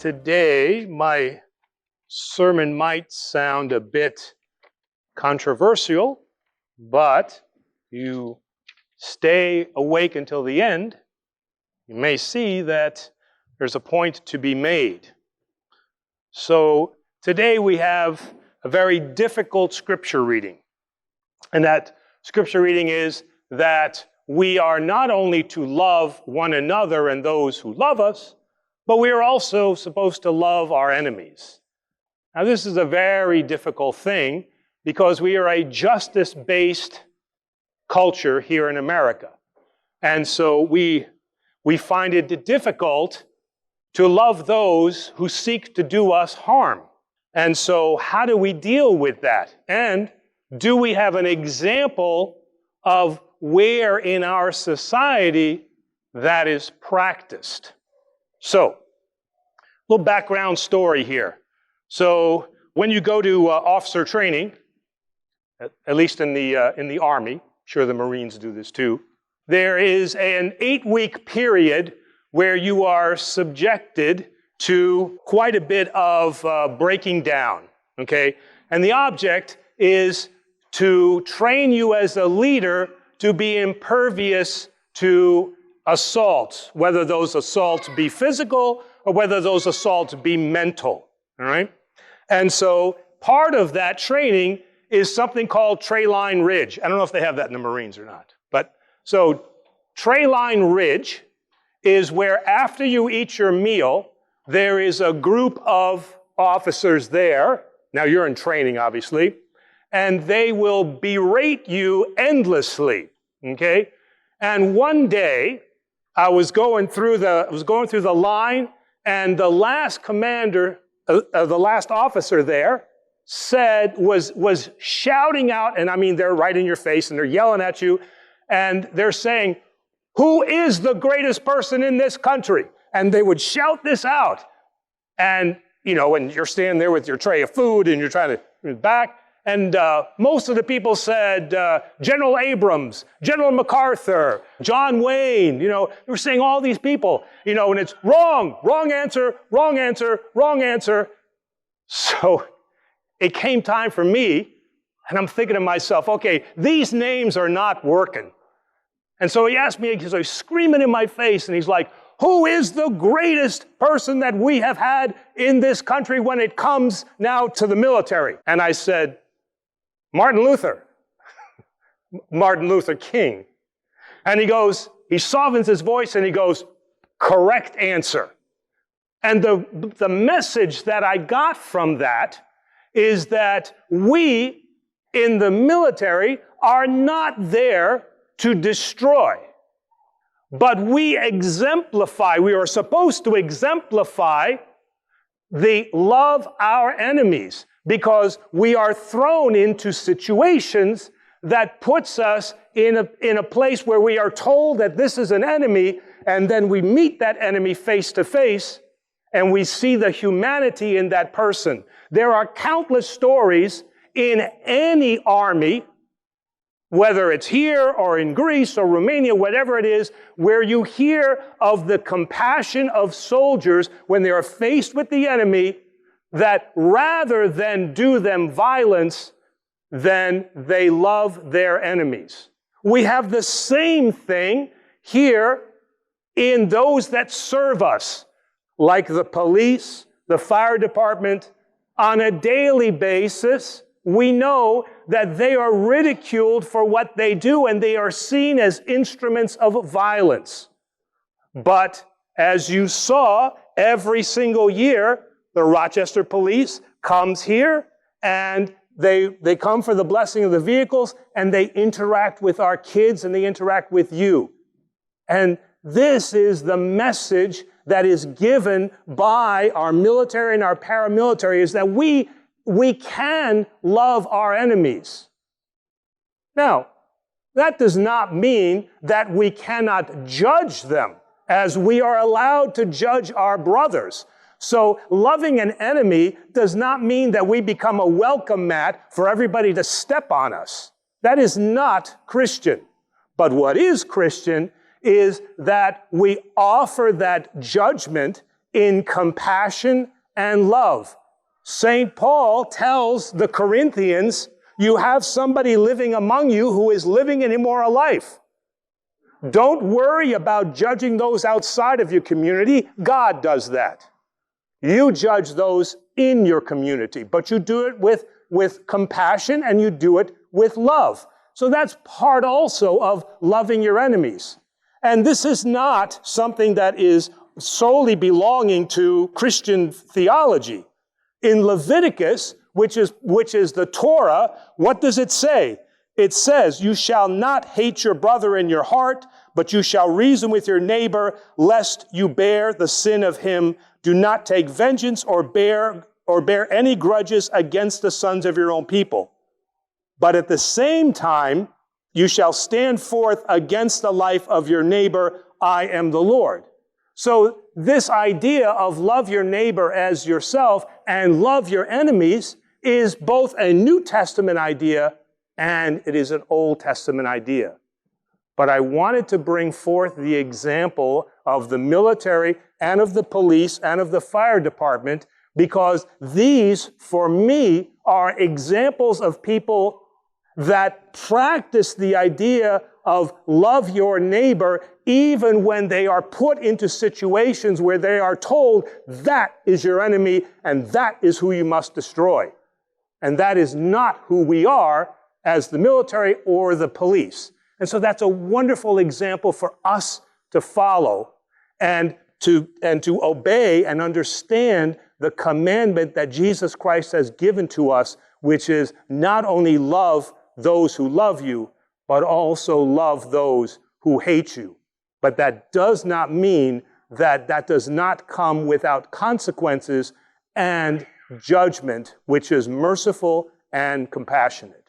Today, my sermon might sound a bit controversial, but you stay awake until the end, you may see that there's a point to be made. So today we have a very difficult scripture reading. And that scripture reading is that we are not only to love one another and those who love us, but we are also supposed to love our enemies. Now, this is a very difficult thing because we are a justice-based culture here in America. And so we find it difficult to love those who seek to do us harm. And so how do we deal with that? And do we have an example of where in our society that is practiced? So, a little background story here. So, when you go to officer training, at least in the Army, I'm sure the Marines do this too, there is an 8-week period where you are subjected to quite a bit of breaking down, okay? And the object is to train you as a leader to be impervious to assaults, whether those assaults be physical or whether those assaults be mental, all right? And so part of that training is something called tray line ridge. I don't know if they have that in the Marines or not, but so tray line ridge is where after you eat your meal, there is a group of officers there. Now you're in training, obviously, and they will berate you endlessly, okay? And one day, I was going through the line, and the last commander, the last officer there, was shouting out, and I mean, they're right in your face, and they're yelling at you, and they're saying, "Who is the greatest person in this country?" And they would shout this out. And, you know, when you're standing there with your tray of food, and you're trying to back, and most of the people said, General Abrams, General MacArthur, John Wayne, you know, they were saying all these people, you know, and it's wrong, wrong answer, wrong answer, wrong answer. So it came time for me, and I'm thinking to myself, okay, these names are not working. And so he asked me, because he's screaming in my face, and he's like, "Who is the greatest person that we have had in this country when it comes now to the military?" And I said, "Martin Luther, Martin Luther King." And he goes, he softens his voice and he goes, "Correct answer." And the message that I got from that is that we in the military are not there to destroy, but we are supposed to exemplify the love our enemies, because we are thrown into situations that puts us in a place where we are told that this is an enemy, and then we meet that enemy face to face, and we see the humanity in that person. There are countless stories in any army, whether it's here or in Greece or Romania, whatever it is, where you hear of the compassion of soldiers when they are faced with the enemy, that rather than do them violence, then they love their enemies. We have the same thing here in those that serve us, like the police, the fire department. On a daily basis, we know that they are ridiculed for what they do, and they are seen as instruments of violence. But as you saw, every single year, the Rochester police comes here, and they come for the blessing of the vehicles, and they interact with our kids, and they interact with you. And this is the message that is given by our military and our paramilitary, is that we can love our enemies. Now, that does not mean that we cannot judge them, as we are allowed to judge our brothers. So loving an enemy does not mean that we become a welcome mat for everybody to step on us. That is not Christian. But what is Christian is that we offer that judgment in compassion and love. St. Paul tells the Corinthians, you have somebody living among you who is living an immoral life. Don't worry about judging those outside of your community. God does that. You judge those in your community, but you do it with compassion and you do it with love. So that's part also of loving your enemies. And this is not something that is solely belonging to Christian theology. In Leviticus, which is the Torah, what does it say? It says, you shall not hate your brother in your heart, but you shall reason with your neighbor, lest you bear the sin of him. Do not take vengeance or bear any grudges against the sons of your own people. But at the same time, you shall stand forth against the life of your neighbor. I am the Lord. So this idea of love your neighbor as yourself and love your enemies is both a New Testament idea and it is an Old Testament idea. But I wanted to bring forth the example of the military and of the police and of the fire department because these, for me, are examples of people that practice the idea of love your neighbor even when they are put into situations where they are told that is your enemy and that is who you must destroy. And that is not who we are as the military or the police. And so that's a wonderful example for us to follow and to obey and understand the commandment that Jesus Christ has given to us, which is not only love those who love you, but also love those who hate you. But that does not mean that that does not come without consequences and judgment, which is merciful and compassionate.